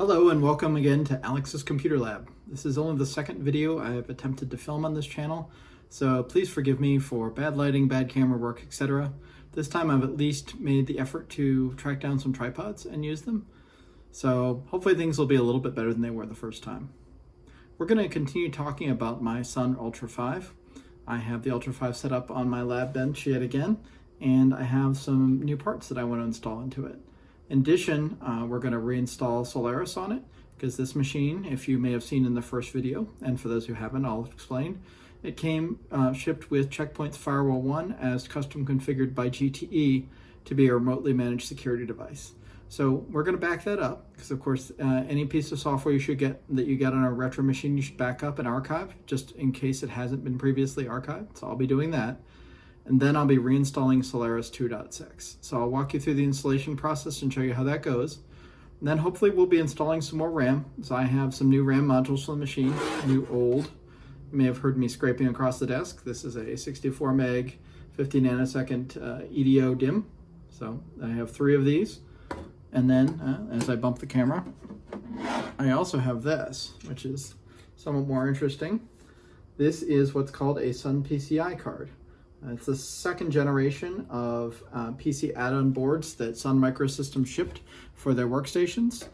Hello and welcome again to Alex's Computer Lab. This is only the second video I have attempted to film on this channel, so please forgive me for bad lighting, bad camera work, etc. This time I've at least made the effort to track down some tripods and use them, so hopefully things will be a little bit better than they were the first time. We're going to continue talking about my Sun Ultra 5. I have the Ultra 5 set up on my lab bench yet again, and I have some new parts that I want to install into it. In addition, we're going to reinstall Solaris on it, because this machine, if you may have seen in the first video, and for those who haven't, I'll explain, it came shipped with Checkpoint's Firewall 1 as custom configured by GTE to be a remotely managed security device. So we're going to back that up, because of course any piece of software that you get on a retro machine you should back up and archive, just in case it hasn't been previously archived. So I'll be doing that. And then I'll be reinstalling Solaris 2.6. So I'll walk you through the installation process and show you how that goes. And then hopefully we'll be installing some more RAM. So I have some new RAM modules for the machine, new old. You may have heard me scraping across the desk. This is a 64 meg, 50 nanosecond EDO DIMM. So I have 3 of these. And then as I bump the camera, I also have this, which is somewhat more interesting. This is what's called a SunPCI card. It's the second generation of PC add-on boards that Sun Microsystems shipped for their workstations.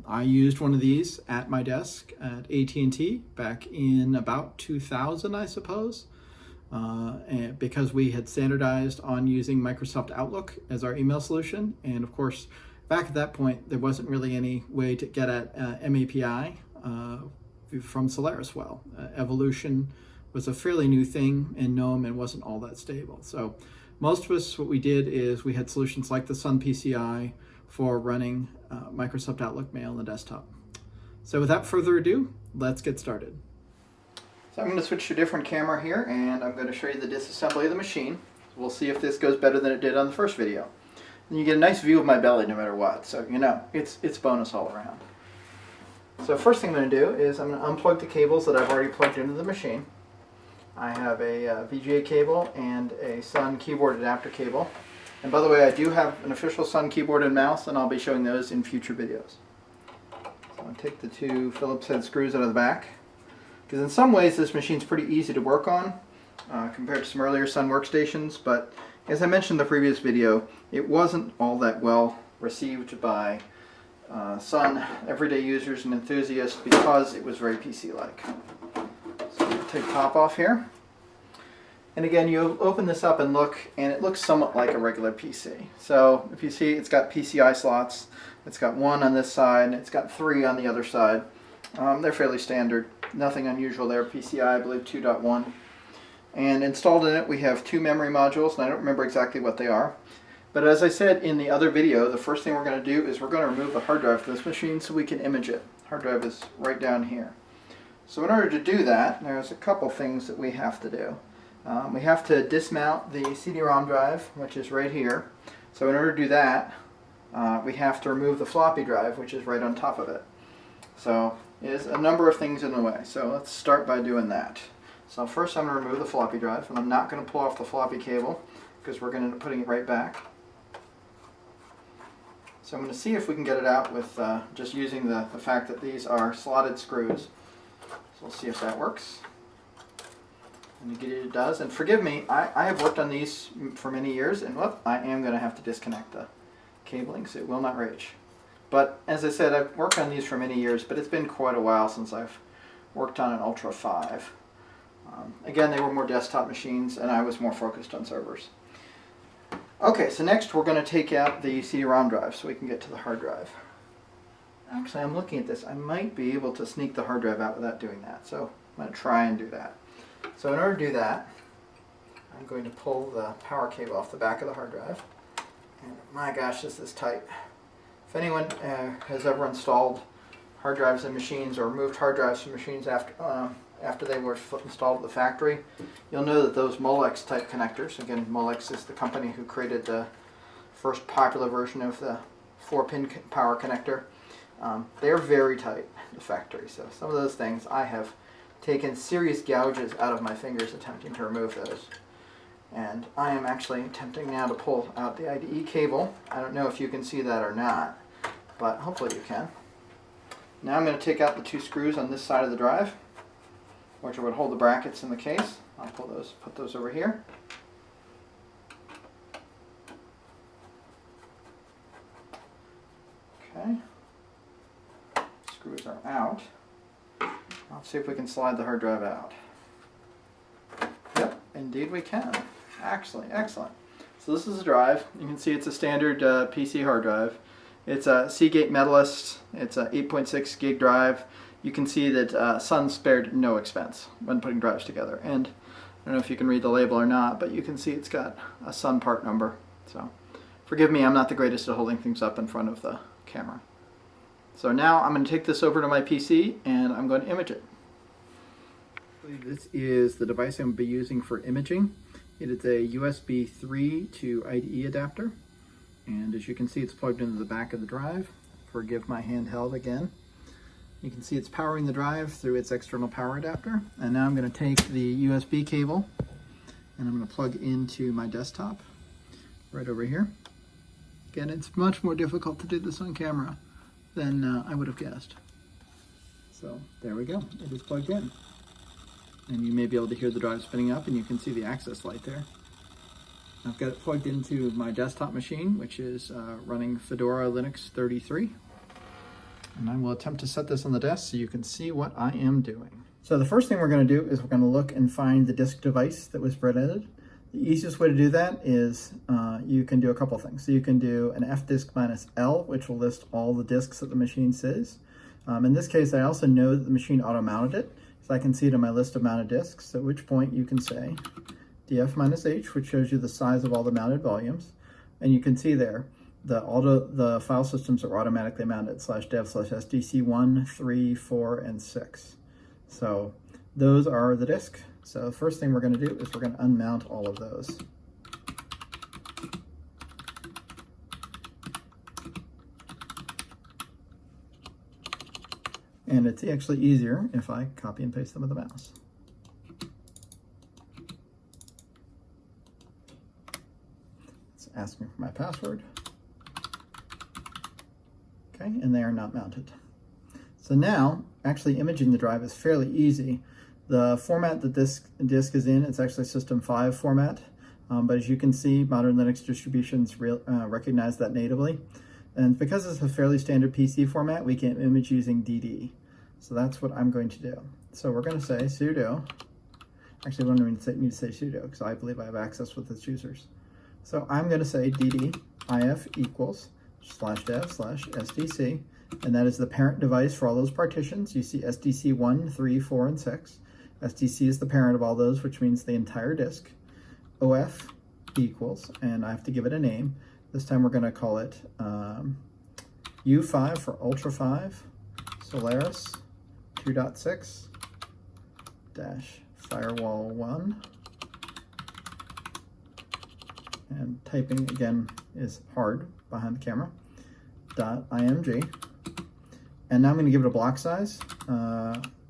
I used one of these at my desk at AT&T back in about 2000, I suppose, and because we had standardized on using Microsoft Outlook as our email solution. And of course, back at that point, there wasn't really any way to get at MAPI from Solaris well. Evolution was a fairly new thing in GNOME and wasn't all that stable. So most of us, what we did is we had solutions like the SunPCI for running Microsoft Outlook Mail on the desktop. So without further ado, let's get started. So I'm going to switch to a different camera here, and I'm going to show you the disassembly of the machine. We'll see if this goes better than it did on the first video. And you get a nice view of my belly no matter what, so you know, it's bonus all around. So first thing I'm going to do is I'm going to unplug the cables that I've already plugged into the machine. I have a VGA cable and a Sun keyboard adapter cable. And by the way, I do have an official Sun keyboard and mouse, and I'll be showing those in future videos. So I'll take the 2 Phillips head screws out of the back, because in some ways this machine's pretty easy to work on compared to some earlier Sun workstations, but as I mentioned in the previous video, it wasn't all that well received by Sun everyday users and enthusiasts because it was very PC-like. Take the top off here, and again you open this up and look, and it looks somewhat like a regular PC. So if you see, it's got PCI slots. It's got 1 on this side, and it's got 3 on the other side. They're fairly standard, nothing unusual there. PCI, I believe 2.1, and installed in it we have 2 memory modules, and I don't remember exactly what they are. But as I said in the other video, the first thing we're going to do is we're going to remove the hard drive from this machine so we can image it. The hard drive is right down here. So in order to do that, there's a couple things that we have to do. We have to dismount the CD-ROM drive, which is right here. So in order to do that, we have to remove the floppy drive, which is right on top of it. So there's a number of things in the way. So let's start by doing that. So first I'm going to remove the floppy drive, and I'm not going to pull off the floppy cable because we're going to end up putting it right back. So I'm going to see if we can get it out with just using the fact that these are slotted screws. So we'll see if that works. And it does. And forgive me, I have worked on these for many years, and whoop, I am going to have to disconnect the cabling so it will not reach. But as I said, I've worked on these for many years, but it's been quite a while since I've worked on an Ultra 5. Again, they were more desktop machines, and I was more focused on servers. Okay, so next we're going to take out the CD-ROM drive so we can get to the hard drive. Actually, I'm looking at this. I might be able to sneak the hard drive out without doing that. So I'm going to try and do that. So in order to do that, I'm going to pull the power cable off the back of the hard drive. And my gosh, this is tight. If anyone has ever installed hard drives in machines or removed hard drives from machines after they were installed at the factory, you'll know that those Molex type connectors, again, Molex is the company who created the first popular version of the 4-pin power connector. They're very tight at the factory, so some of those things I have taken serious gouges out of my fingers attempting to remove those. And I am actually attempting now to pull out the IDE cable. I don't know if you can see that or not, but hopefully you can. Now I'm going to take out the 2 screws on this side of the drive, which would hold the brackets in the case. I'll put those over here. Okay. Screws are out. Let's see if we can slide the hard drive out. Yep, indeed we can. Excellent. So this is the drive. You can see it's a standard PC hard drive. It's a Seagate Medalist. It's a 8.6 gig drive. You can see that Sun spared no expense when putting drives together. And I don't know if you can read the label or not, but you can see it's got a Sun part number. So forgive me, I'm not the greatest at holding things up in front of the camera. So now I'm going to take this over to my PC and I'm going to image it. This is the device I'm going to be using for imaging. It is a USB 3 to IDE adapter. And as you can see, it's plugged into the back of the drive. Forgive my handheld again. You can see it's powering the drive through its external power adapter. And now I'm going to take the USB cable and I'm going to plug into my desktop right over here. Again, it's much more difficult to do this on camera than I would have guessed. So there we go, it is plugged in. And you may be able to hear the drive spinning up and you can see the access light there. I've got it plugged into my desktop machine, which is running Fedora Linux 33. And I will attempt to set this on the desk so you can see what I am doing. So the first thing we're going to do is we're going to look and find the disk device that was rededited. The easiest way to do that is you can do a couple things. So you can do an fdisk-L, which will list all the disks that the machine says. In this case, I also know that the machine auto-mounted it, so I can see it in my list of mounted disks, at which point you can say df-h, which shows you the size of all the mounted volumes. And you can see there, the file systems are automatically mounted, /dev/sdc1, 3, 4, and 6. So those are the disks. So the first thing we're going to do is we're going to unmount all of those. And it's actually easier if I copy and paste them with the mouse. It's asking for my password. Okay, and they are not mounted. So now, actually imaging the drive is fairly easy. The format that this disk is in, it's actually System 5 format, but as you can see, modern Linux distributions recognize that natively. And because it's a fairly standard PC format, we can image using DD. So that's what I'm going to do. So we're going to say sudo, actually we don't even need to say sudo because I believe I have access with its users. So I'm going to say dd if equals /dev/sdc, and that is the parent device for all those partitions. You see SDC 1, 3, 4, and 6. SDC is the parent of all those, which means the entire disk. OF equals, and I have to give it a name. This time we're going to call it U5 for Ultra 5, Solaris 2.6 -firewall 1. And typing again is hard behind the camera. .img. And now I'm going to give it a block size.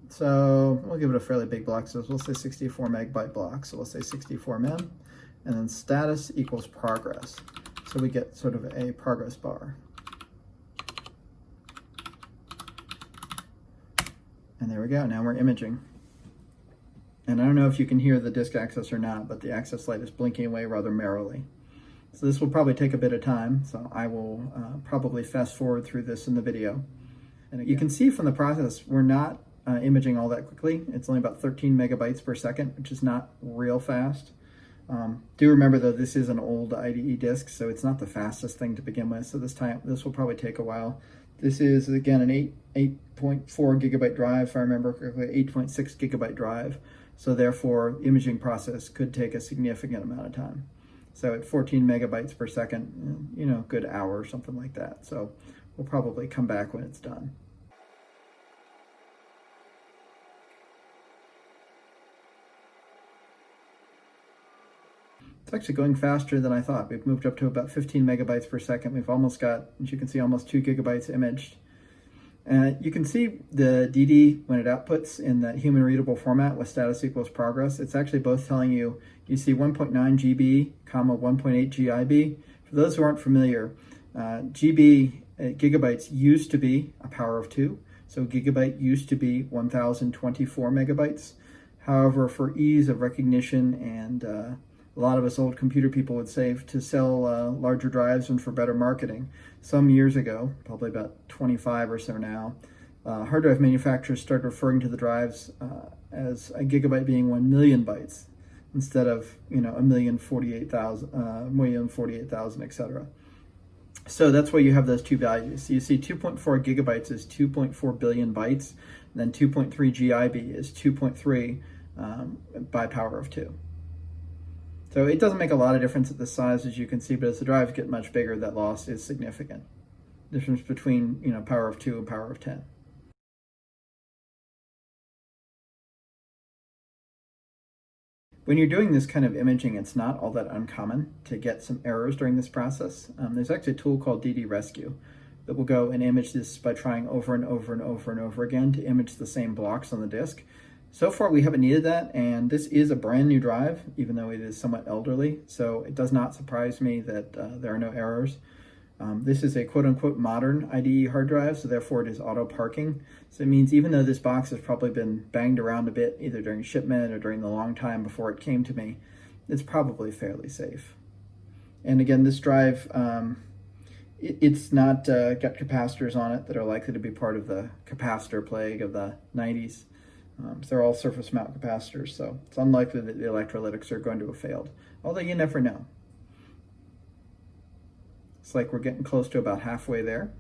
So we'll give it a fairly big block size. We'll say 64 megabyte block. So we'll say 64 mem. And then status equals progress. So we get sort of a progress bar. And there we go. Now we're imaging. And I don't know if you can hear the disk access or not, but the access light is blinking away rather merrily. So this will probably take a bit of time, so I will probably fast forward through this in the video. And you can see from the process, we're not imaging all that quickly. It's only about 13 megabytes per second, which is not real fast. Do remember though, this is an old IDE disk, so it's not the fastest thing to begin with. So this will probably take a while. This is again an 8.4 gigabyte drive, if I remember correctly, 8.6 gigabyte drive. So therefore, the imaging process could take a significant amount of time. So at 14 megabytes per second, you know, good hour or something like that. So we'll probably come back when it's done. It's actually going faster than I thought. We've moved up to about 15 megabytes per second. We've almost got, as you can see, almost 2 gigabytes imaged. You can see the DD when it outputs in that human readable format with status equals progress. It's actually both telling you, you see 1.9 GB, 1.8 GIB. For those who aren't familiar, GB, gigabytes used to be a power of 2. So gigabyte used to be 1024 megabytes. However, for ease of recognition and a lot of us old computer people would say to sell larger drives and for better marketing, some years ago, probably about 25 or so now, hard drive manufacturers started referring to the drives as a gigabyte being 1 million bytes instead of 1,048,000, etc. So that's why you have those two values. So you see 2.4 gigabytes is 2.4 billion bytes, and then 2.3 GIB is 2.3 by power of 2. So it doesn't make a lot of difference at the size, as you can see, but as the drives get much bigger, that loss is significant. Difference between power of 2 and power of 10. When you're doing this kind of imaging, it's not all that uncommon to get some errors during this process. There's actually a tool called DD Rescue that will go and image this by trying over and over and over and over again to image the same blocks on the disk. So far, we haven't needed that, and this is a brand new drive, even though it is somewhat elderly, so it does not surprise me that there are no errors. This is a quote-unquote modern IDE hard drive, so therefore it is auto-parking. So it means even though this box has probably been banged around a bit, either during shipment or during the long time before it came to me, it's probably fairly safe. And again, this drive, it's not got capacitors on it that are likely to be part of the capacitor plague of the 90s. So they're all surface mount capacitors, so it's unlikely that the electrolytics are going to have failed, although you never know. It's like we're getting close to about halfway there.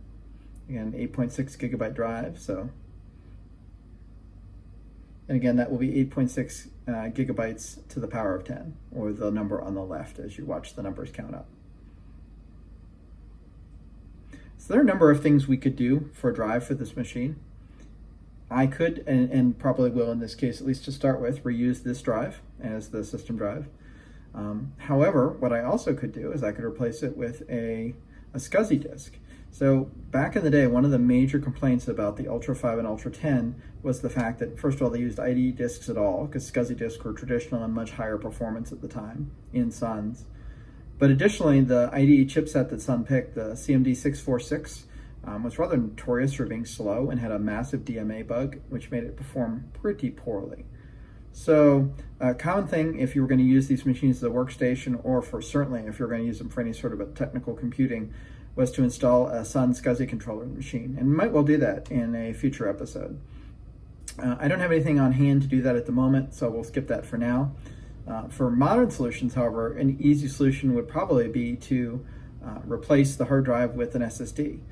Again, 8.6 gigabyte drive, so. And again, that will be 8.6 gigabytes to the power of 10, or the number on the left as you watch the numbers count up. So there are a number of things we could do for a drive for this machine. I could, and probably will in this case, at least to start with, reuse this drive as the system drive. However, what I also could do is I could replace it with a SCSI disk. So back in the day, one of the major complaints about the Ultra 5 and Ultra 10 was the fact that, first of all, they used IDE disks at all, because SCSI disks were traditional and much higher performance at the time in Suns. But additionally, the IDE chipset that Sun picked, the CMD 646, was rather notorious for being slow and had a massive DMA bug, which made it perform pretty poorly. So a common thing if you were going to use these machines as a workstation, or for certainly if you're going to use them for any sort of a technical computing, was to install a Sun SCSI controller in the machine. And we might well do that in a future episode. I don't have anything on hand to do that at the moment, so we'll skip that for now. For modern solutions, however, an easy solution would probably be to replace the hard drive with an SSD.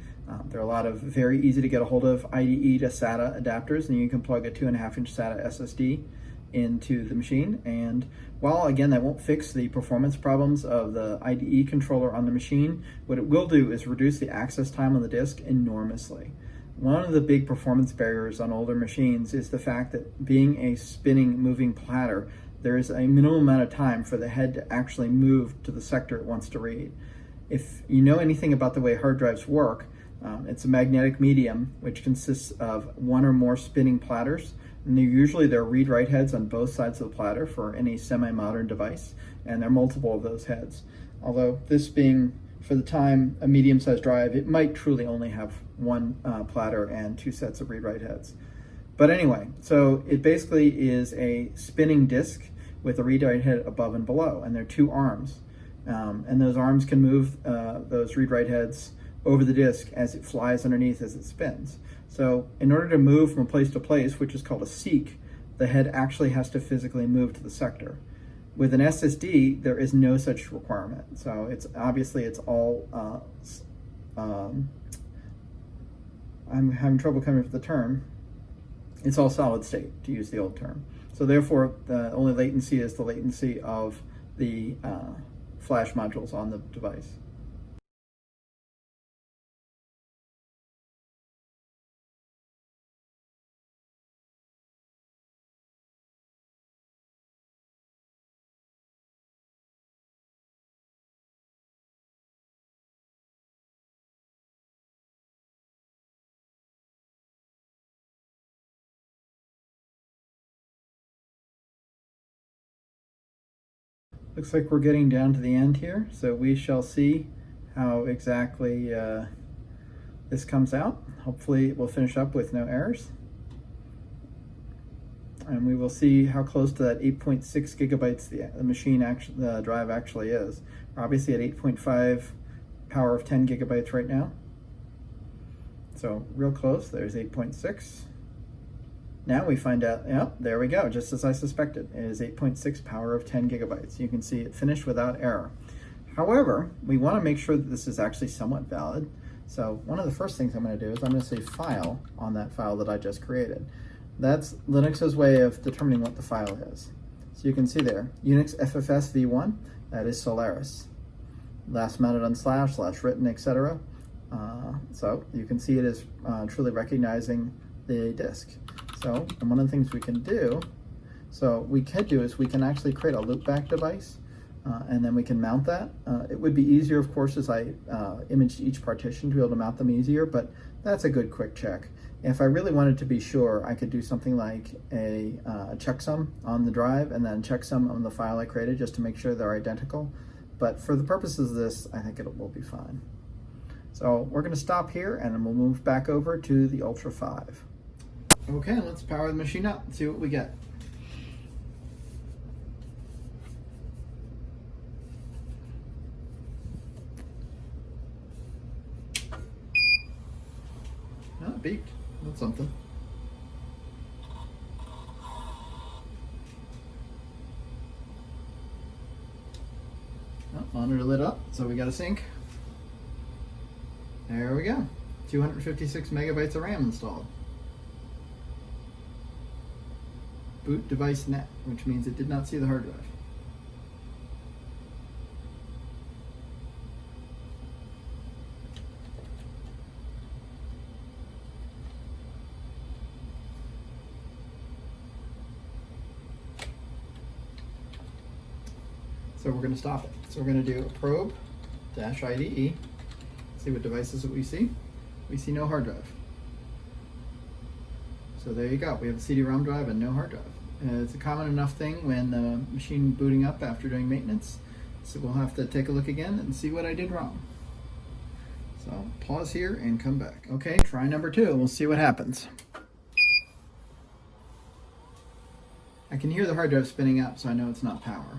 There are a lot of very easy to get a hold of IDE to SATA adapters, and you can plug a 2.5-inch SATA SSD into the machine. And while again that won't fix the performance problems of the IDE controller on the machine, what it will do is reduce the access time on the disk enormously. One of the big performance barriers on older machines is the fact that, being a spinning, moving platter, there is a minimum amount of time for the head to actually move to the sector it wants to read. If you know anything about the way hard drives work, it's a magnetic medium which consists of one or more spinning platters, and usually there are read-write heads on both sides of the platter for any semi-modern device, and there are multiple of those heads. Although this being, for the time, a medium-sized drive, it might truly only have one platter and two sets of read-write heads. But anyway, so it basically is a spinning disk with a read-write head above and below, and there are two arms. And those arms can move those read-write heads over the disk as it flies underneath as it spins. So in order to move from place to place, which is called a seek, the head actually has to physically move to the sector. With an SSD, there is no such requirement. So it's obviously it's all, I'm having trouble coming up with the term. It's all solid state, to use the old term. So therefore, the only latency is the latency of the flash modules on the device. Looks like we're getting down to the end here, so we shall see how exactly this comes out. Hopefully we'll finish up with no errors. And we will see how close to that 8.6 gigabytes the drive actually is. We're obviously at 8.5 power of 10 gigabytes right now. So real close, there's 8.6. Now we find out, yep, there we go, just as I suspected. It is 8.6 power of 10 gigabytes. You can see it finished without error. However, we want to make sure that this is actually somewhat valid. So one of the first things I'm going to do is I'm going to say file on that file that I just created. That's Linux's way of determining what the file is. So you can see there, Unix FFS v1, that is Solaris. Last mounted on / written, etc. So you can see it is truly recognizing the disk. So, and one of the things we can do, we can actually create a loopback device, and then we can mount that. It would be easier, of course, as I imaged each partition to be able to mount them easier, but that's a good quick check. If I really wanted to be sure, I could do something like a checksum on the drive and then checksum on the file I created just to make sure they're identical. But for the purposes of this, I think it will be fine. So we're going to stop here and then we'll move back over to the Ultra 5. Okay, let's power the machine up and see what we get. Oh, it beeped. That's something. Oh, monitor lit up, so we got a sync. There we go. 256 megabytes of RAM installed. Boot device net, which means it did not see the hard drive. So we're going to stop it. So we're going to do a probe-IDE, see what devices that we see. We see no hard drive. So there you go. We have a CD-ROM drive and no hard drive. It's a common enough thing when the machine booting up after doing maintenance. So we'll have to take a look again and see what I did wrong. So pause here and come back. Okay, try number 2. We'll see what happens. I can hear the hard drive spinning up, so I know it's not power.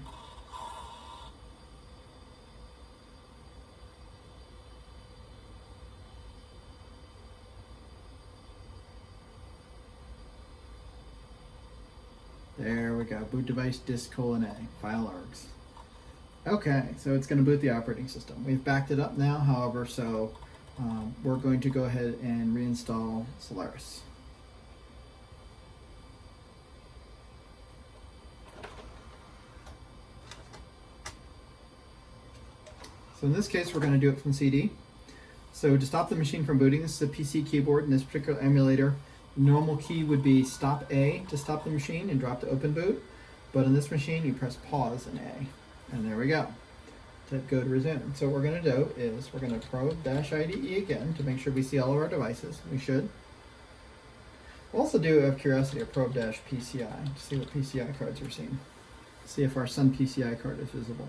There we go, boot device disk:"A, file args. Okay, so it's going to boot the operating system. We've backed it up now, however, so we're going to go ahead and reinstall Solaris. So in this case, we're going to do it from CD. So to stop the machine from booting, this is a PC keyboard in this particular emulator. Normal key would be stop A to stop the machine and drop to open boot, but in this machine you press pause and A, and there we go, to go to resume. So what we're going to do is we're going to probe-IDE again to make sure we see all of our devices. We should. We'll also do, out of curiosity, a probe-PCI to see what PCI cards we're seeing. See if our SunPCI card is visible.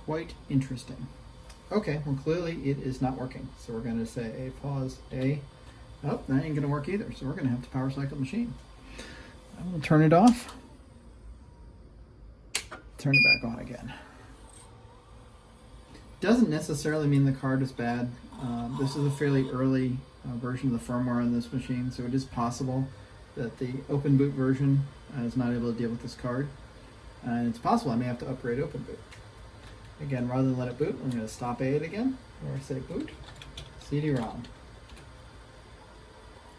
Quite interesting. Okay, well clearly it is not working, so we're going to say A, pause, A. Oh, that ain't going to work either, so we're going to have to power cycle the machine. I'm going to turn it off. Turn it back on again. Doesn't necessarily mean the card is bad. This is a fairly early version of the firmware on this machine, so it is possible that the open boot version is not able to deal with this card. And it's possible I may have to upgrade open boot. Again, rather than let it boot, I'm going to stop A it again, or say boot, CD-ROM.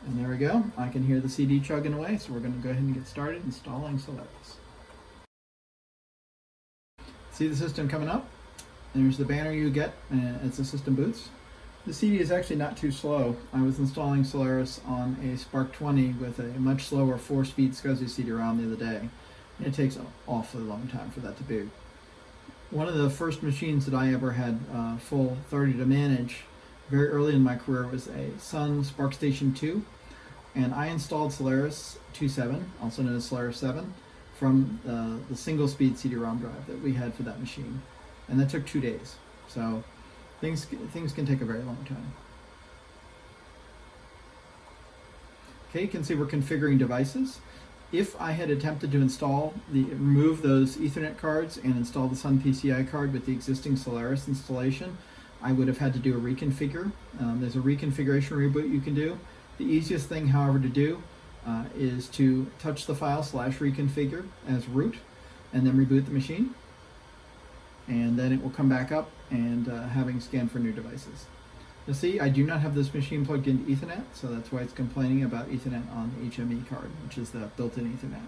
And there we go. I can hear the CD chugging away, so we're going to go ahead and get started installing Solaris. See the system coming up? There's the banner you get as the system boots. The CD is actually not too slow. I was installing Solaris on a Spark 20 with a much slower 4-speed SCSI CD-ROM the other day. And it takes an awfully long time for that to boot. One of the first machines that I ever had full authority to manage very early in my career was a Sun SparkStation 2. And I installed Solaris 2.7, also known as Solaris 7, from the single-speed CD-ROM drive that we had for that machine. And that took 2 days. So things can take a very long time. Okay, you can see we're configuring devices. If I had attempted to remove those Ethernet cards and install the SunPCI card with the existing Solaris installation, I would have had to do a reconfigure. There's a reconfiguration reboot you can do. The easiest thing, however, to do is to touch the file /reconfigure as root and then reboot the machine. And then it will come back up and having scanned for new devices. You'll see I do not have this machine plugged into Ethernet, so that's why it's complaining about Ethernet on the HME card, which is the built-in Ethernet.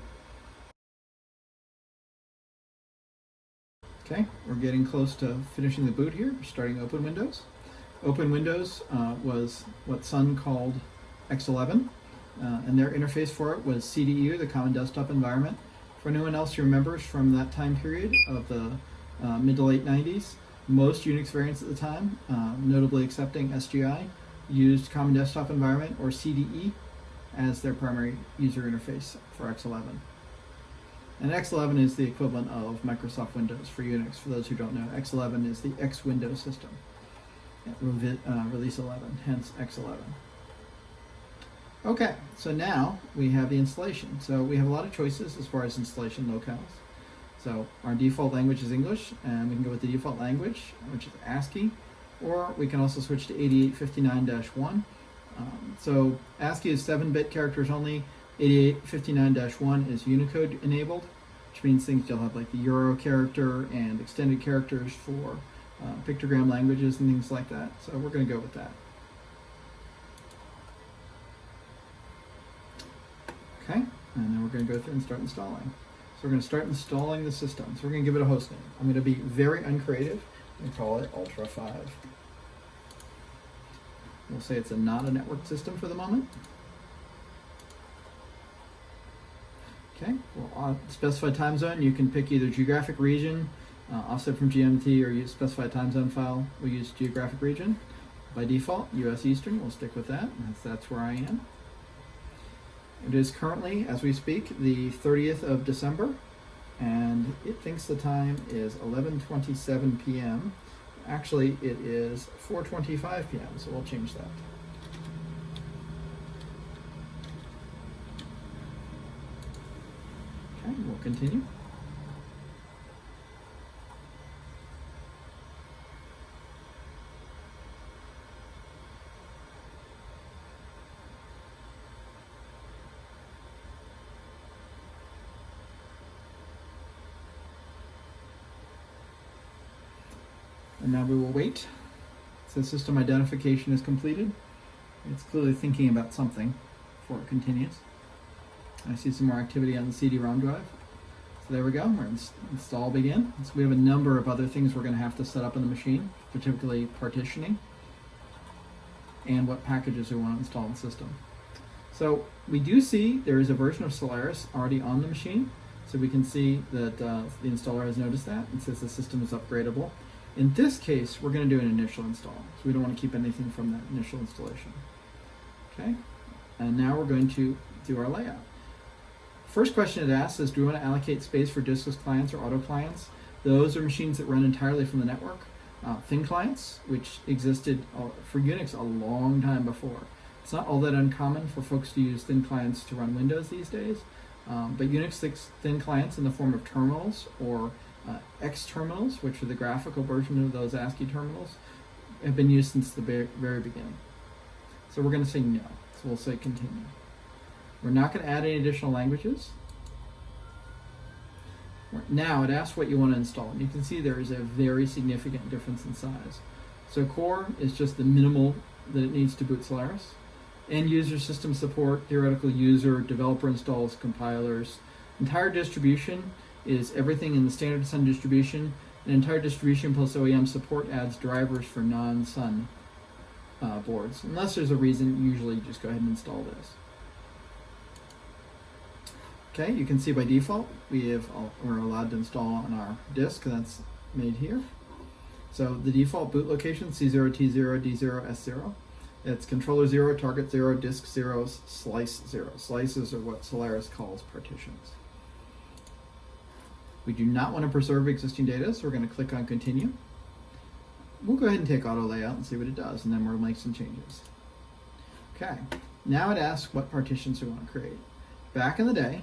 Okay, we're getting close to finishing the boot here. We're starting Open Windows. Open Windows was what Sun called X11, and their interface for it was CDU, the Common Desktop Environment. For anyone else who remembers from that time period of the mid to late 90s, most Unix variants at the time, notably accepting SGI, used Common Desktop Environment, or CDE, as their primary user interface for X11. And X11 is the equivalent of Microsoft Windows for Unix. For those who don't know, X11 is the X Windows system, release 11, hence X11. Okay, so now we have the installation. So we have a lot of choices as far as installation locales. So our default language is English, and we can go with the default language, which is ASCII, or we can also switch to 8859-1. So ASCII is 7-bit characters only. 8859-1 is Unicode enabled, which means things you'll have like the Euro character and extended characters for pictogram languages and things like that. So we're going to go with that. Okay, and then we're going to go through and start installing. So we're going to start installing the system. So we're going to give it a host name. I'm going to be very uncreative and call it Ultra 5. We'll say it's not a network system for the moment. Okay, we'll specify time zone. You can pick either geographic region, offset from GMT, or use specify time zone file. We'll use geographic region. By default, US Eastern. We'll stick with that. That's where I am. It is currently, as we speak, the 30th of December, and it thinks the time is 11:27 p.m. Actually, it is 4:25 p.m., so we'll change that. Okay, we'll continue. And now we will wait. So system identification is completed. It's clearly thinking about something before it continues. I see some more activity on the CD-ROM drive. So there we go, we're install begin. So we have a number of other things we're going to have to set up in the machine, particularly partitioning and what packages we want to install in the system. So we do see there is a version of Solaris already on the machine. So we can see that the installer has noticed that. It says the system is upgradable. In this case, we're going to do an initial install, so we don't want to keep anything from that initial installation. Okay, and now we're going to do our layout. First question it asks is, do we want to allocate space for diskless clients or auto clients? Those are machines that run entirely from the network. Thin clients, which existed for Unix a long time before. It's not all that uncommon for folks to use thin clients to run Windows these days, but Unix sticks thin clients in the form of terminals or X terminals, which are the graphical version of those ASCII terminals, have been used since the very beginning. So we're going to say no. So we'll say continue. We're not going to add any additional languages. Now it asks what you want to install. And you can see there is a very significant difference in size. So core is just the minimal that it needs to boot Solaris. End user system support, theoretical user, developer installs, compilers. Entire distribution is everything in the standard Sun distribution. An entire distribution plus OEM support adds drivers for non-Sun boards. Unless there's a reason, usually you just go ahead and install this. Okay, you can see by default we're allowed to install on our disk, and that's made here. So the default boot location, C0, T0, D0, S0. It's controller 0, target 0, disk 0, slice 0. Slices are what Solaris calls partitions. We do not want to preserve existing data, so we're going to click on continue. We'll go ahead and take auto layout and see what it does, and then we'll make some changes. Okay, Now it asks what partitions we want to create. Back in the day,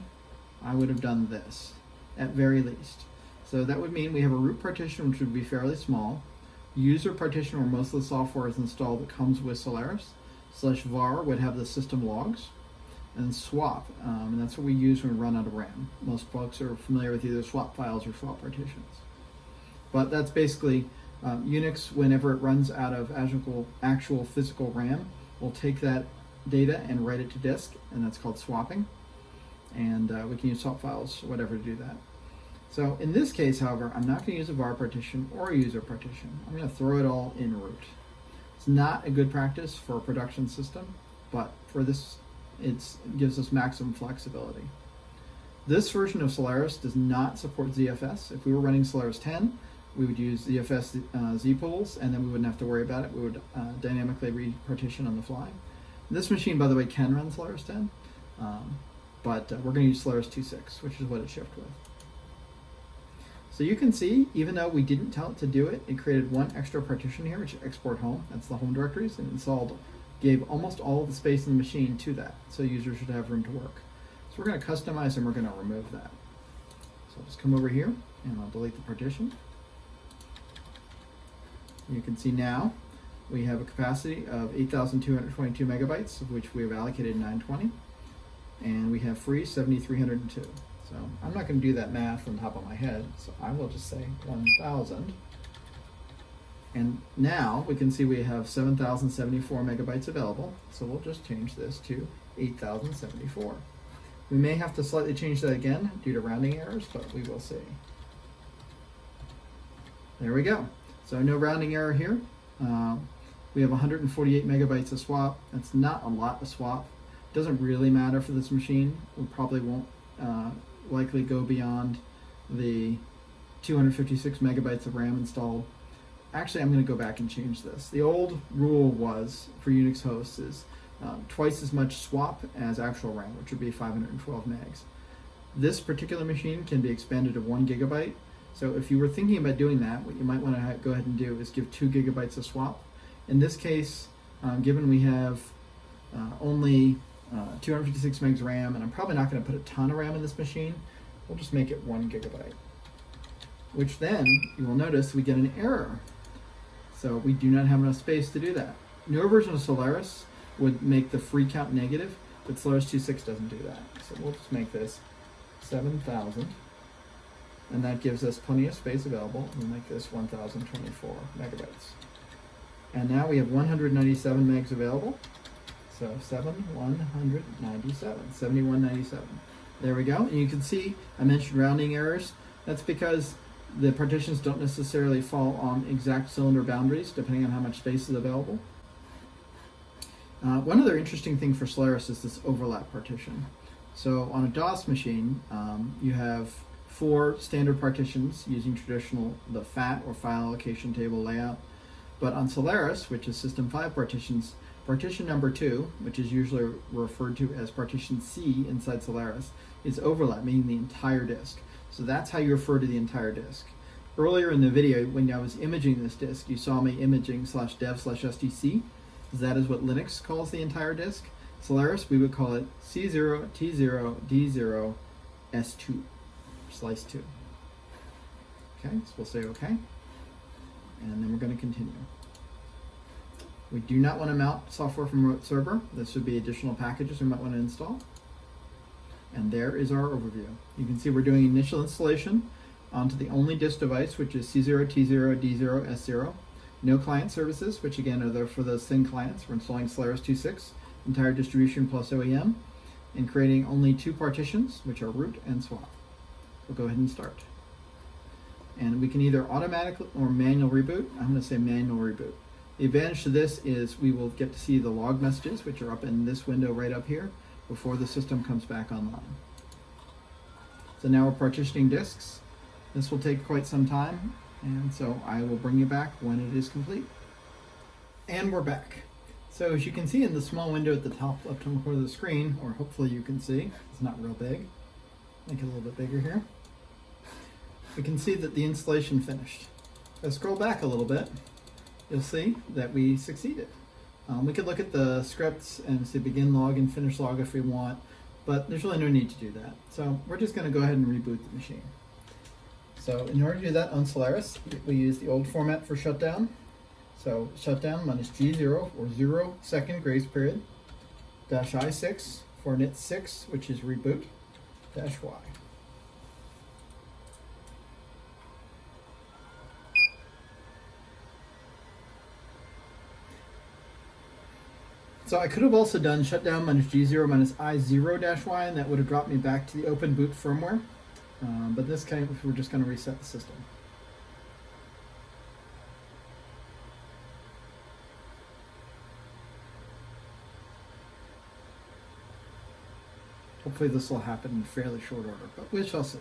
I would have done this, at very least. So that would mean we have a root partition, which would be fairly small, user partition where most of the software is installed that comes with Solaris, /var would have the system logs, and swap, and that's what we use when we run out of RAM. Most folks are familiar with either swap files or swap partitions. But that's basically Unix, whenever it runs out of actual physical RAM, will take that data and write it to disk, and that's called swapping. And we can use swap files or whatever to do that. So in this case, however, I'm not going to use a var partition or a user partition. I'm going to throw it all in root. It's not a good practice for a production system, but for this, it gives us maximum flexibility. This version of Solaris does not support ZFS. If we were running Solaris 10, we would use ZFS Z-pools, and then we wouldn't have to worry about it. We would dynamically repartition on the fly. This machine, by the way, can run Solaris 10, but we're going to use Solaris 2.6, which is what it shipped with. So you can see, even though we didn't tell it to do it, it created one extra partition here, which is export home. That's the home directories, and gave almost all of the space in the machine to that, so users should have room to work. So we're going to customize and we're going to remove that. So I'll just come over here and I'll delete the partition. You can see now we have a capacity of 8,222 megabytes, of which we have allocated 920, and we have free 7,302. So I'm not going to do that math on top of my head, so I will just say 1,000. And now we can see we have 7,074 megabytes available, so we'll just change this to 8,074. We may have to slightly change that again due to rounding errors, but we will see. There we go. So no rounding error here. We have 148 megabytes of swap. That's not a lot of swap. Doesn't really matter for this machine. We probably won't likely go beyond the 256 megabytes of RAM installed. Actually, I'm going to go back and change this. The old rule was for Unix hosts is twice as much swap as actual RAM, which would be 512 megs. This particular machine can be expanded to 1 gigabyte. So if you were thinking about doing that, what you might want to go ahead and do is give 2 gigabytes of swap. In this case, given we have only 256 megs RAM, and I'm probably not going to put a ton of RAM in this machine, we'll just make it 1 gigabyte. Which then, you will notice we get an error. So we do not have enough space to do that. Newer version of Solaris would make the free count negative, but Solaris 2.6 doesn't do that. So we'll just make this 7,000, and that gives us plenty of space available. We'll make this 1,024 megabytes. And now we have 197 megs available. So 7197. There we go. And you can see I mentioned rounding errors. That's because the partitions don't necessarily fall on exact cylinder boundaries, depending on how much space is available. One other interesting thing for Solaris is this overlap partition. So on a DOS machine, you have 4 standard partitions using the FAT or file allocation table layout. But on Solaris, which is System 5 partitions, partition number 2, which is usually referred to as partition C inside Solaris, is overlap, meaning the entire disk. So that's how you refer to the entire disk. Earlier in the video, when I was imaging this disk, you saw me imaging /dev/SDC. That is what Linux calls the entire disk. Solaris, we would call it C0, T0, D0, S2, slice 2. Okay, so we'll say OK. And then we're going to continue. We do not want to mount software from remote server. This would be additional packages we might want to install. And there is our overview. You can see we're doing initial installation onto the only disk device, which is C0, T0, D0, S0. No client services, which again are there for those thin clients. We're installing Solaris 2.6, entire distribution plus OEM, and creating only 2 partitions, which are root and swap. We'll go ahead and start. And we can either automatic or manual reboot. I'm going to say manual reboot. The advantage to this is we will get to see the log messages, which are up in this window right up here, before the system comes back online. So now we're partitioning disks. This will take quite some time, and so I will bring you back when it is complete. And we're back. So as you can see in the small window at the top left-hand corner of the screen, or hopefully you can see, it's not real big. Make it a little bit bigger here. We can see that the installation finished. If I scroll back a little bit, you'll see that we succeeded. We could look at the scripts and say begin log and finish log if we want, but there's really no need to do that. So we're just going to go ahead and reboot the machine. So in order to do that on Solaris, we use the old format for shutdown. So shutdown minus G0 or 0 second grace period, dash I6 for init 6, which is reboot, dash Y. So I could have also done shutdown minus G0 minus I0 dash Y, and that would have dropped me back to the open boot firmware. But this case, we're just going to reset the system. Hopefully this will happen in fairly short order, but we shall see.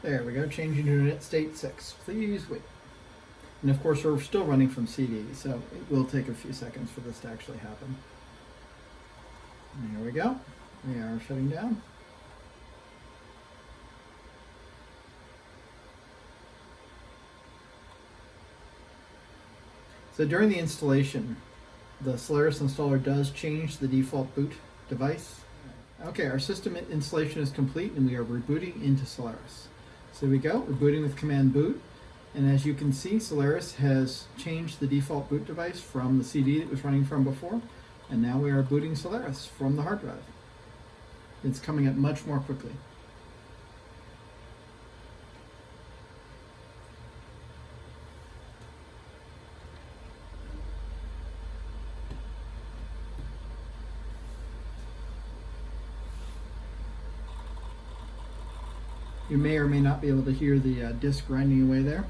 There we go, changing to init state 6. Please wait. And of course we're still running from CD, so it will take a few seconds for this to actually happen. There we go. We are shutting down. So during the installation, the Solaris installer does change the default boot device. Okay, our system installation is complete and we are rebooting into Solaris. So we go, rebooting with command boot. And as you can see, Solaris has changed the default boot device from the CD that was running from before. And now we are booting Solaris from the hard drive. It's coming up much more quickly. You may or may not be able to hear the disc grinding away there.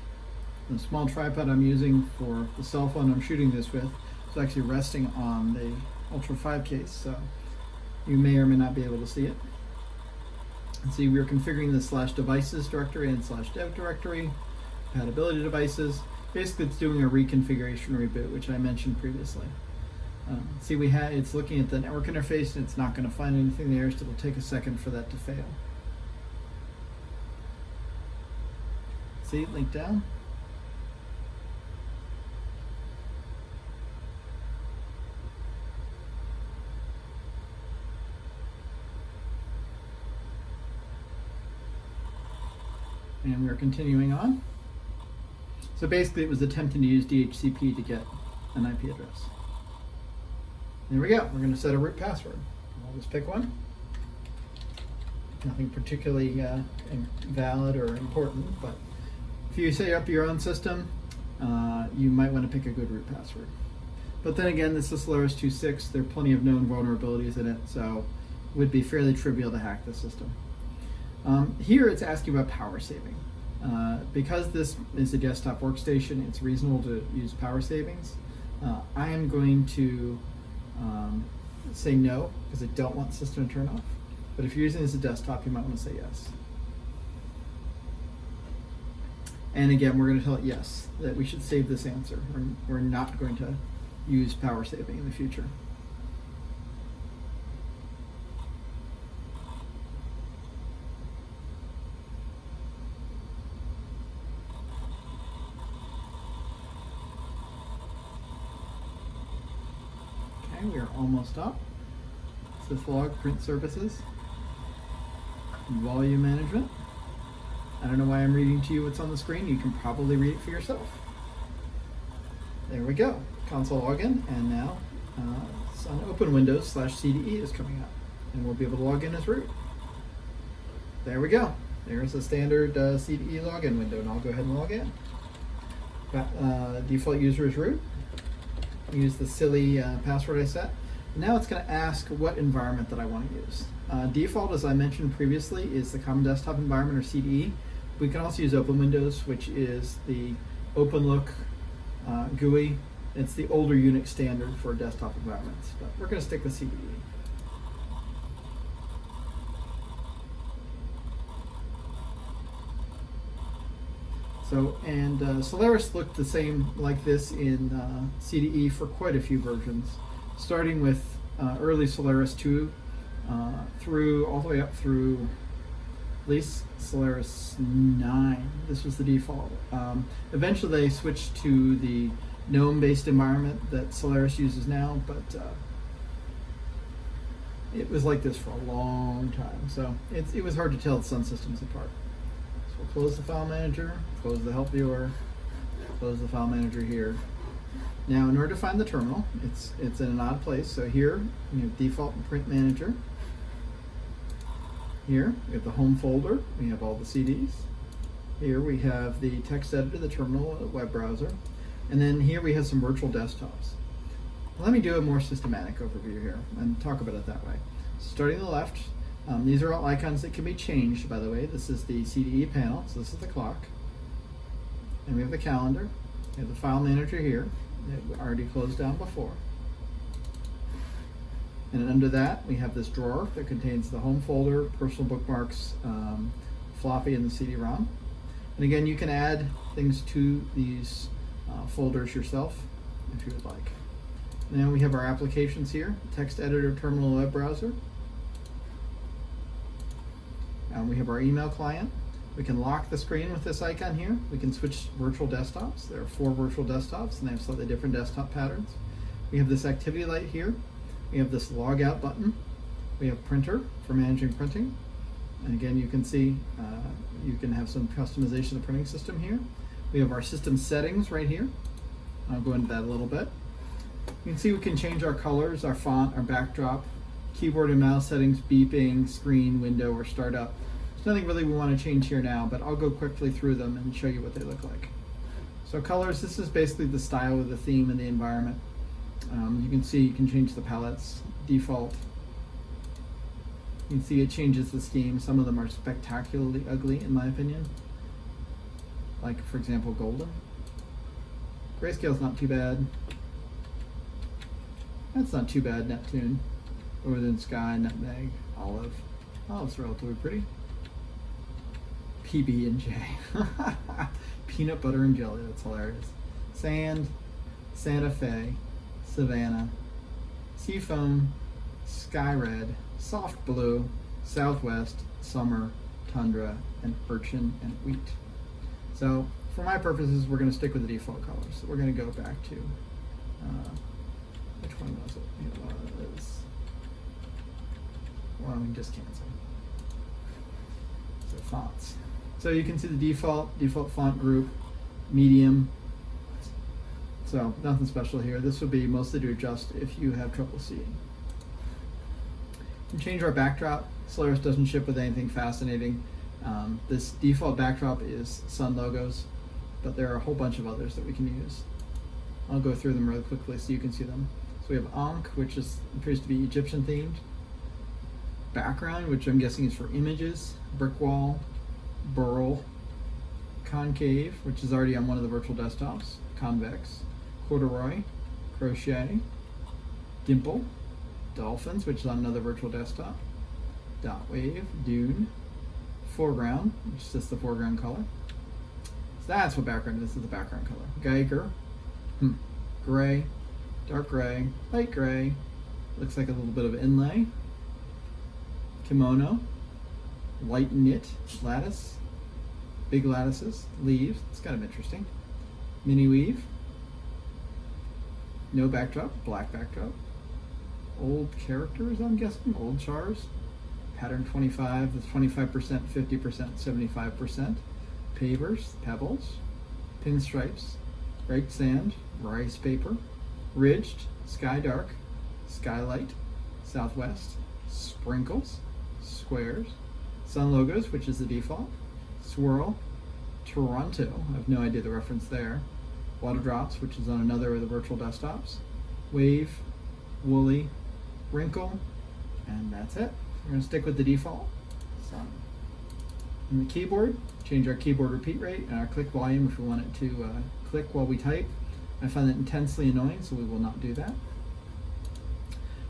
The small tripod I'm using for the cell phone I'm shooting this with is actually resting on the Ultra 5 case, so you may or may not be able to see it. And see, we're configuring the /devices directory and /dev directory, compatibility devices. Basically, it's doing a reconfiguration reboot, which I mentioned previously. See, it's looking at the network interface and it's not going to find anything there, so it'll take a second for that to fail. See, link down. And we're continuing on. So basically it was attempting to use DHCP to get an IP address. There we go. We're going to set a root password. I'll just pick one. Nothing particularly valid or important, but if you set up your own system, you might want to pick a good root password. But then again, this is Solaris 2.6. There are plenty of known vulnerabilities in it, so it would be fairly trivial to hack the system. Here it's asking about power saving. Because this is a desktop workstation, it's reasonable to use power savings. I am going to say no, because I don't want the system to turn off. But if you're using this as a desktop, you might want to say yes. And again, we're going to tell it yes, that we should save this answer. We're not going to use power saving in the future. Okay, we are almost up. Syslog, print services, volume management. I don't know why I'm reading to you what's on the screen. You can probably read it for yourself. There we go. Console login, and now on open Windows /CDE is coming up, and we'll be able to log in as root. There we go. There's a standard CDE login window, and I'll go ahead and log in. Default user is root. Use the silly password I set. Now it's going to ask what environment that I want to use. Default, as I mentioned previously, is the Common Desktop Environment, or CDE. We can also use Open Windows, which is the OpenLook GUI. It's the older Unix standard for desktop environments, but we're going to stick with CDE. So, and Solaris looked the same like this in CDE for quite a few versions, starting with early Solaris 2 through all the way up through at least Solaris 9. This was the default. Eventually they switched to the GNOME-based environment that Solaris uses now, but it was like this for a long time. So it was hard to tell the Sun systems apart. So we'll close the file manager, close the help viewer, close the file manager here. Now, in order to find the terminal, it's in an odd place. So here, you have default and print manager. Here, we have the home folder. We have all the CDs. Here we have the text editor, the terminal, web browser. And then here we have some virtual desktops. Let me do a more systematic overview here and talk about it that way. So starting on the left, these are all icons that can be changed, by the way. This is the CDE panel, so this is the clock. And we have the calendar. We have the file manager here that we already closed down before. And under that, we have this drawer that contains the home folder, personal bookmarks, floppy, and the CD-ROM. And again, you can add things to these folders yourself if you would like. Now we have our applications here, text editor, terminal, web browser. And we have our email client. We can lock the screen with this icon here. We can switch virtual desktops. There are 4 virtual desktops and they have slightly different desktop patterns. We have this activity light here. We have this log out button. We have printer for managing printing. And again, you can see you can have some customization of the printing system here. We have our system settings right here. I'll go into that a little bit. You can see we can change our colors, our font, our backdrop, keyboard and mouse settings, beeping, screen, window, or startup. There's nothing really we want to change here now, but I'll go quickly through them and show you what they look like. So colors, this is basically the style of the theme and the environment. You can see you can change the palettes, default. You can see it changes the scheme. Some of them are spectacularly ugly in my opinion. Like for example, golden. Grayscale's not too bad. That's not too bad, Neptune. Northern Sky, Nutmeg, Olive. Olive's relatively pretty. PB and J. Peanut butter and jelly, that's hilarious. Sand, Santa Fe, Savannah, Seafoam, Sky Red, Soft Blue, Southwest, Summer, Tundra, and Urchin and Wheat. So for my purposes, we're going to stick with the default colors. So we're going to go back to, which one was it? It was, well, we can just cancel. So fonts. So you can see the default font group, medium. So nothing special here. This would be mostly to adjust if you have trouble seeing. We can change our backdrop. Solaris doesn't ship with anything fascinating. This default backdrop is Sun logos, but there are a whole bunch of others that we can use. I'll go through them really quickly so you can see them. So we have Ankh, which appears to be Egyptian themed. Background, which I'm guessing is for images. Brick wall, burl, concave, which is already on one of the virtual desktops. Convex, corduroy, crochet, dimple, dolphins, which is on another virtual desktop. Dot wave, dune, foreground, which is just the foreground color. So that's what background is. This is the background color. Geiger, gray, dark gray, light gray. Looks like a little bit of inlay. Kimono, white knit, lattice, big lattices, leaves. It's kind of interesting. Mini weave. No backdrop, black backdrop. Old characters, I'm guessing, old chars. Pattern 25, that's 25%, 50%, 75%. Pavers, pebbles, pinstripes, bright sand, rice paper, ridged, sky dark, skylight, southwest, sprinkles, squares, sun logos, which is the default, swirl, Toronto, I have no idea the reference there, water drops, which is on another of the virtual desktops, wave, woolly, wrinkle, and that's it. We're going to stick with the default. Sun. In the keyboard, change our keyboard repeat rate and our click volume if we want it to click while we type. I find that intensely annoying, so we will not do that.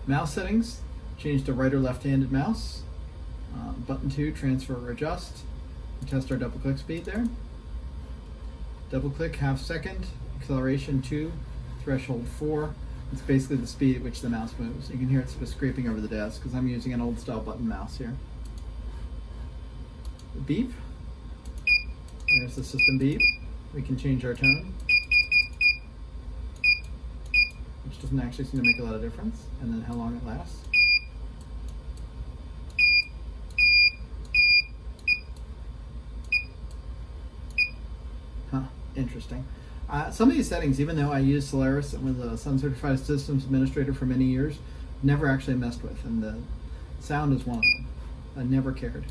Mouse settings, change to right or left-handed mouse. Button 2, transfer or adjust. Test our double click speed there. Double click, half second, acceleration 2, threshold 4. It's basically the speed at which the mouse moves. You can hear it sort of scraping over the desk because I'm using an old style button mouse here. the beep. There's the system beep. We can change our tone, which doesn't actually seem to make a lot of difference, and then how long it lasts. Huh, interesting. Some of these settings, even though I use Solaris and was a Sun Certified Systems Administrator for many years, never actually messed with, and the sound is one of them. I never cared.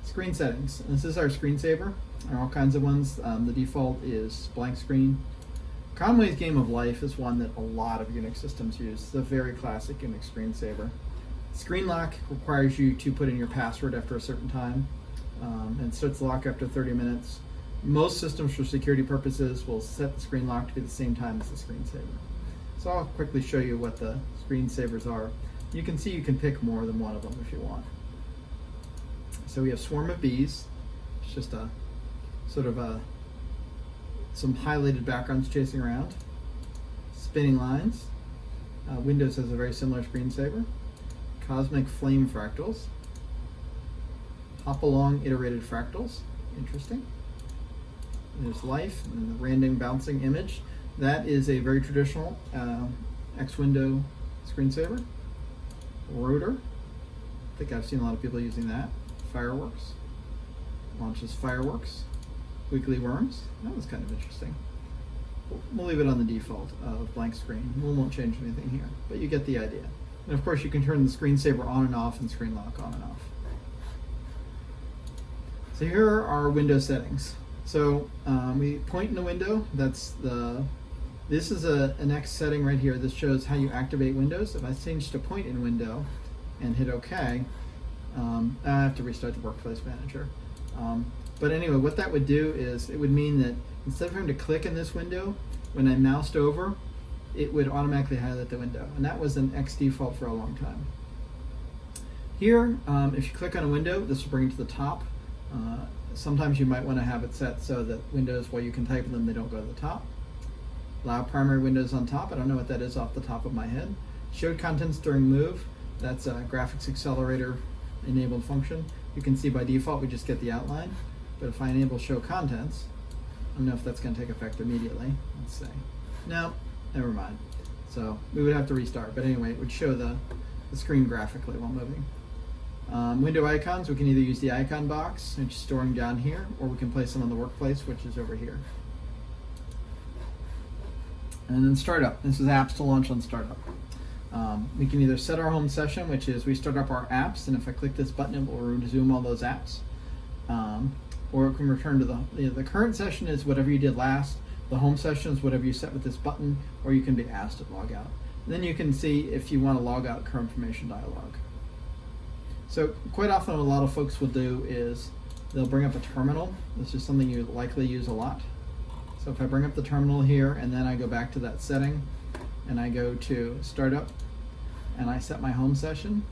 Screen settings. This is our screensaver. There are all kinds of ones. The default is blank screen. Conway's Game of Life is one that a lot of Unix systems use. It's a very classic Unix screensaver. Screen lock requires you to put in your password after a certain time, and starts the lock after 30 minutes. Most systems for security purposes will set the screen lock to be the same time as the screensaver. So I'll quickly show you what the screensavers are. You can see you can pick more than one of them if you want. So we have Swarm of Bees. It's just a sort of some highlighted backgrounds chasing around. Spinning lines. Windows has a very similar screensaver. Cosmic Flame Fractals. Hop along iterated fractals. Interesting. There's life and the random bouncing image. That is a very traditional X-window screensaver. Rotor. I think I've seen a lot of people using that. Fireworks. Launches fireworks. Wiggly worms. That was kind of interesting. We'll leave it on the default of blank screen. We won't change anything here, but you get the idea. And of course you can turn the screensaver on and off and screen lock on and off. So here are our window settings. So we point in the window. This is an X setting right here. This shows how you activate Windows. If I change to point in window and hit OK, I have to restart the Workplace Manager. But anyway, what that would do is it would mean that instead of having to click in this window, when I moused over, it would automatically highlight the window. And that was an X default for a long time. Here, if you click on a window, this will bring it to the top. Sometimes you might want to have it set so that windows, while you can type in them, they don't go to the top. Allow primary windows on top. I don't know what that is off the top of my head. Showed contents during move. That's a graphics accelerator enabled function. You can see by default we just get the outline. But if I enable show contents, I don't know if that's going to take effect immediately. Let's say. No, never mind. So we would have to restart. But anyway, it would show the screen graphically while moving. Window icons, we can either use the icon box, which is storing down here, or we can place them on the workplace, which is over here. And then startup. This is apps to launch on startup. We can either set our home session, which is we start up our apps, and if I click this button, it will resume all those apps. Or it can return to the current session is whatever you did last. The home session is whatever you set with this button, or you can be asked to log out. And then you can see if you want to log out current information dialog. So quite often what a lot of folks will do is they'll bring up a terminal. This is something you likely use a lot. So if I bring up the terminal here and then I go back to that setting and I go to startup and I set my home session,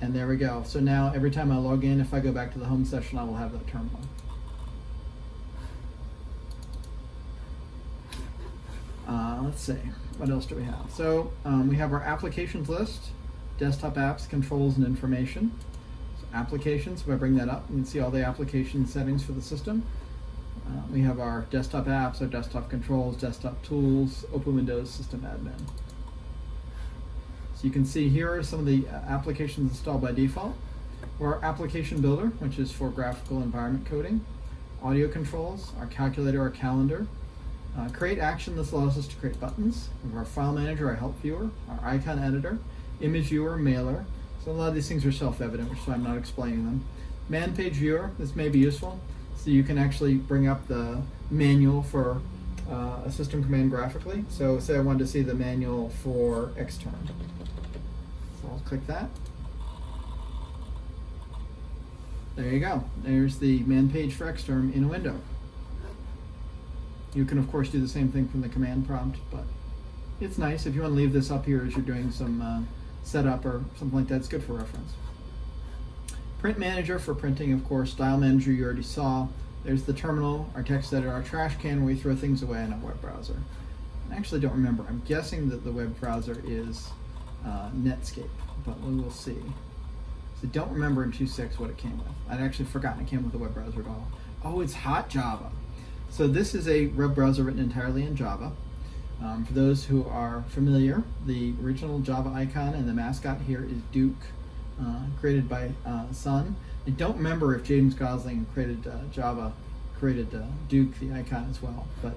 and there we go. So now every time I log in, if I go back to the home session, I will have that terminal. Let's see, what else do we have? So we have our applications list, desktop apps, controls, and information. So applications, if I bring that up, you can see all the application settings for the system. We have our desktop apps, our desktop controls, desktop tools, Open Windows, System Admin. So you can see here are some of the applications installed by default. Or our application builder, which is for graphical environment coding. Audio controls, our calculator, our calendar. Create action, this allows us to create buttons. We have our file manager, our help viewer, our icon editor, image viewer, mailer. So a lot of these things are self-evident, which is why I'm not explaining them. Man page viewer, this may be useful. So you can actually bring up the manual for a system command graphically. So say I wanted to see the manual for Xterm. So I'll click that. There you go. There's the man page for Xterm in a window. You can of course do the same thing from the command prompt, but it's nice if you want to leave this up here as you're doing some setup or something like that. It's good for reference. Print manager for printing, of course. Style manager you already saw. There's the terminal, our text editor, our trash can where we throw things away in a web browser. I actually don't remember. I'm guessing that the web browser is Netscape, but we will see. So don't remember in 2.6 what it came with. I'd actually forgotten it came with a web browser at all. Oh, it's hot Java. So this is a web browser written entirely in Java. For those who are familiar, the original Java icon and the mascot here is Duke, created by Sun. I don't remember if James Gosling, who created Java, created Duke, the icon as well. But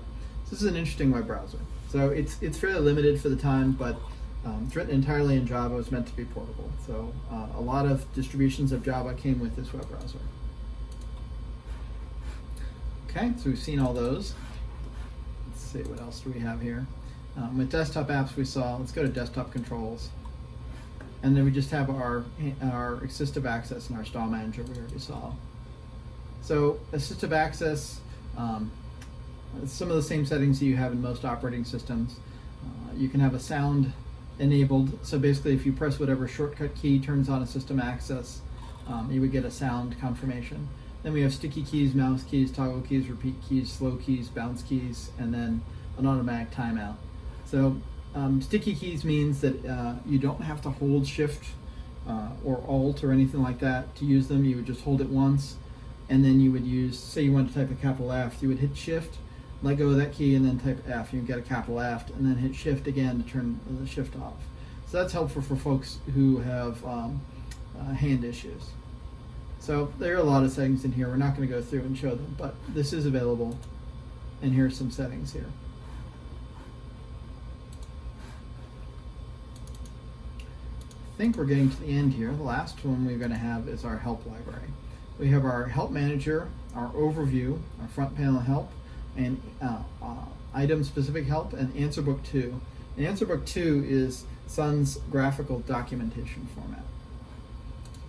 this is an interesting web browser. So it's fairly limited for the time, but it's written entirely in Java. It was meant to be portable. So a lot of distributions of Java came with this web browser. Okay, so we've seen all those. Let's see, what else do we have here? With desktop apps we saw, let's go to desktop controls. And then we just have our assistive access and our stall manager we already saw. So assistive access, some of the same settings that you have in most operating systems. You can have a sound enabled, so basically if you press whatever shortcut key turns on a system access, you would get a sound confirmation. Then we have sticky keys, mouse keys, toggle keys, repeat keys, slow keys, bounce keys, and then an automatic timeout. So sticky keys means that you don't have to hold Shift or Alt or anything like that to use them. You would just hold it once, and then you would use, say you want to type a capital F, you would hit Shift, let go of that key, and then type F. You get a capital F, and then hit Shift again to turn the Shift off. So that's helpful for folks who have hand issues. So there are a lot of settings in here. We're not going to go through and show them, but this is available, and here's some settings here. I think we're getting to the end here. The last one we're going to have is our help library. We have our help manager, our overview, our front panel help, and item specific help, and answer book 2. And answer book 2 is Sun's graphical documentation format.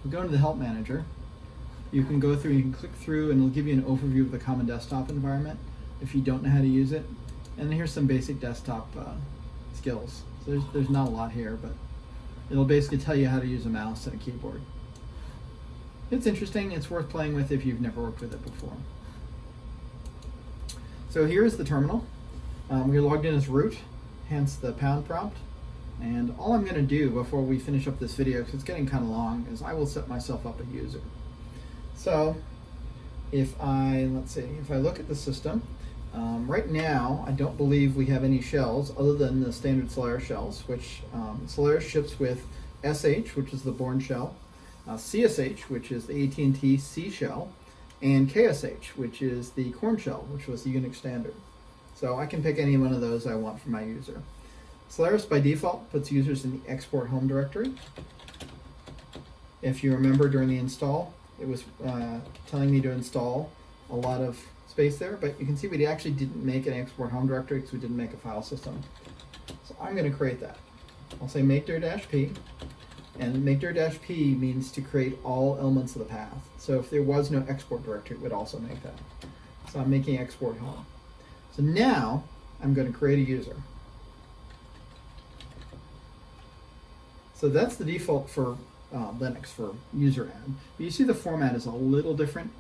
We go into the help manager. You can go through, you can click through, and it'll give you an overview of the common desktop environment if you don't know how to use it. And here's some basic desktop skills. So there's not a lot here, but it'll basically tell you how to use a mouse and a keyboard. It's interesting, it's worth playing with if you've never worked with it before. So here's the terminal. We're logged in as root, hence the pound prompt. And all I'm going to do before we finish up this video, because it's getting kind of long, is I will set myself up a user. So if I look at the system, right now I don't believe we have any shells other than the standard Solaris shells, which Solaris ships with SH, which is the Bourne shell, CSH, which is the AT&T C shell, and KSH, which is the Corn shell, which was the Unix standard. So I can pick any one of those I want for my user. Solaris by default puts users in the export home directory. If you remember during the install, it was telling me to install a lot of space there, but you can see we actually didn't make an export home directory because we didn't make a file system. So I'm going to create that. I'll say make dir-p, and make dir-p means to create all elements of the path. So if there was no export directory, it would also make that. So I'm making export home. So now I'm going to create a user. So that's the default for Linux for user add. But you see the format is a little different.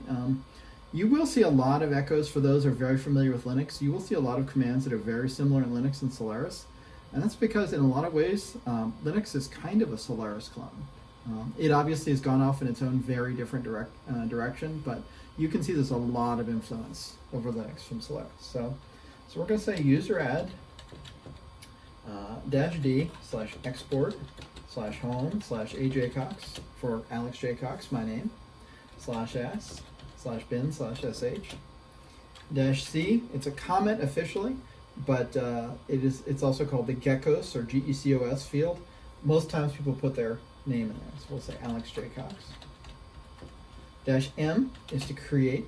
You will see a lot of echoes for those who are very familiar with Linux. You will see a lot of commands that are very similar in Linux and Solaris. And that's because in a lot of ways, Linux is kind of a Solaris clone. It obviously has gone off in its own very different direction, but you can see there's a lot of influence over Linux from Solaris. So we're going to say user add -d/export/home/ajcox for Alex J. Cox, my name, /s/bin/sh -c. It's a comment officially, but it's also called the geckos or GECOS field. Most times people put their name in there, so we'll say Alex J. Cox. -m is to create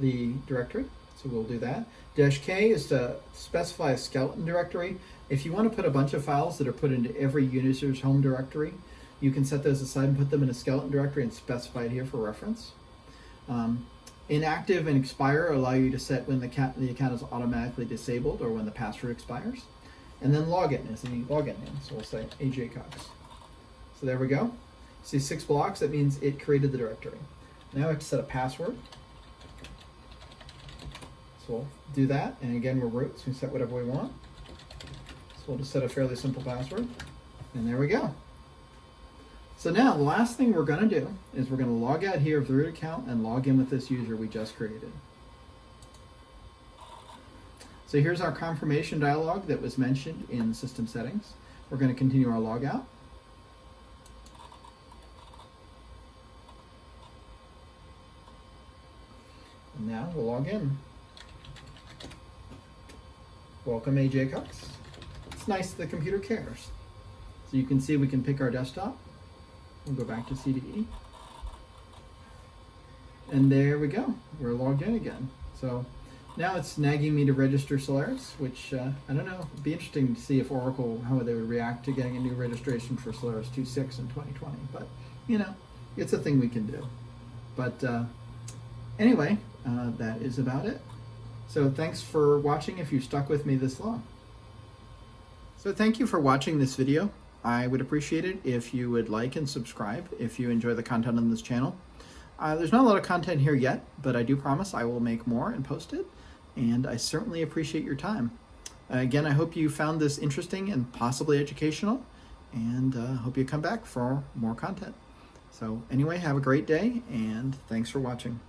the directory, so we'll do that. -k is to specify a skeleton directory. If you want to put a bunch of files that are put into every user's home directory, you can set those aside and put them in a skeleton directory and specify it here for reference. Inactive and expire allow you to set when the account is automatically disabled or when the password expires. And then login is the login name, so we'll say AJCox. So there we go. See 6 blocks, that means it created the directory. Now I have to set a password. So we'll do that, and again we're root, so we set whatever we want. So we'll just set a fairly simple password, and there we go. So now the last thing we're going to do is we're going to log out here of the root account and log in with this user we just created. So here's our confirmation dialog that was mentioned in system settings. We're going to continue our logout. And now we'll log in. Welcome, AJ Cox. It's nice the computer cares. So you can see we can pick our desktop. We'll go back to CDE. And there we go. We're logged in again. So now it's nagging me to register Solaris, which I don't know. It'd be interesting to see if Oracle, how they would react to getting a new registration for Solaris 2.6 in 2020. But, you know, it's a thing we can do. But anyway, that is about it. So thanks for watching if you stuck with me this long. So thank you for watching this video. I would appreciate it if you would like and subscribe if you enjoy the content on this channel. There's not a lot of content here yet, but I do promise I will make more and post it, and I certainly appreciate your time. Again, I hope you found this interesting and possibly educational, and hope you come back for more content. So anyway, have a great day, and thanks for watching.